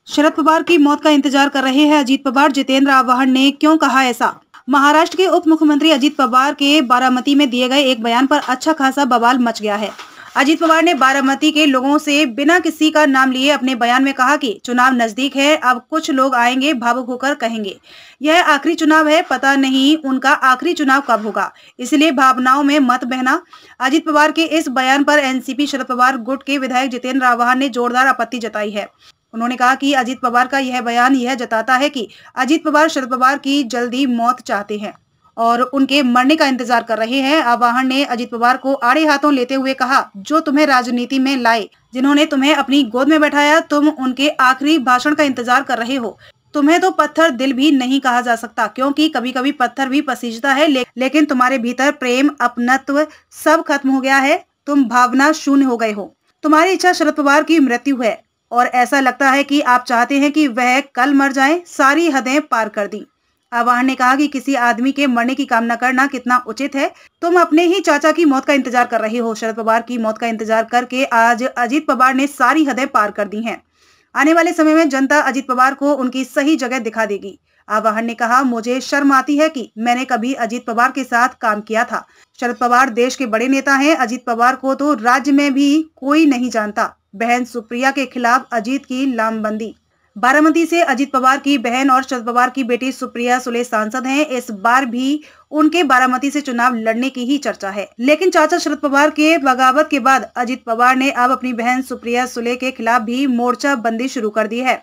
शरद पवार की मौत का इंतजार कर रहे हैं अजीत पवार। जितेंद्र आव्हान ने क्यों कहा ऐसा? महाराष्ट्र के उप मुख्यमंत्री अजीत पवार के बारामती में दिए गए एक बयान पर अच्छा खासा बवाल मच गया है। अजीत पवार ने बारामती के लोगों से बिना किसी का नाम लिए अपने बयान में कहा कि चुनाव नजदीक है, अब कुछ लोग आएंगे, भावुक होकर कहेंगे यह आखिरी चुनाव है, पता नहीं उनका आखिरी चुनाव कब होगा, इसलिए भावनाओं में मत बहना। अजीत पवार के इस बयान पर एनसीपी शरद पवार गुट के विधायक जितेंद्र आव्हान ने जोरदार आपत्ति जताई है। उन्होंने कहा कि अजीत पवार का यह बयान यह जताता है कि अजीत पवार शरद पवार की जल्दी मौत चाहते हैं और उनके मरने का इंतजार कर रहे हैं। आव्हान ने अजीत पवार को आड़े हाथों लेते हुए कहा, जो तुम्हें राजनीति में लाए, जिन्होंने तुम्हें अपनी गोद में बैठाया, तुम उनके आखिरी भाषण का इंतजार कर रहे हो। तुम्हें तो पत्थर दिल भी नहीं कहा जा सकता, क्योंकि कभी कभी पत्थर भी पसीजता है, लेकिन तुम्हारे भीतर प्रेम, अपनत्व सब खत्म हो गया है। तुम भावना शून्य हो गए हो। तुम्हारी इच्छा शरद पवार की मृत्यु है और ऐसा लगता है कि आप चाहते हैं कि वह कल मर जाएं, सारी हदें पार कर दी। आव्हान ने कहा कि किसी आदमी के मरने की कामना करना कितना उचित है। तुम अपने ही चाचा की मौत का इंतजार कर रहे हो। शरद पवार की मौत का इंतजार करके आज अजीत पवार ने सारी हदें पार कर दी हैं। आने वाले समय में जनता अजीत पवार को उनकी सही जगह दिखा देगी। आव्हान ने कहा, मुझे शर्म आती है कि मैंने कभी अजीत पवार के साथ काम किया था। शरद पवार देश के बड़े नेता हैं। अजीत पवार को तो राज्य में भी कोई नहीं जानता। बहन सुप्रिया के खिलाफ अजीत की लामबंदी। बारामती से अजीत पवार की बहन और शरद पवार की बेटी सुप्रिया सुले सांसद हैं। इस बार भी उनके बारामती से चुनाव लड़ने की ही चर्चा है, लेकिन चाचा शरद पवार के बगावत के बाद अजीत पवार ने अब अपनी बहन सुप्रिया सुले के खिलाफ भी मोर्चा बंदी शुरू कर दी है।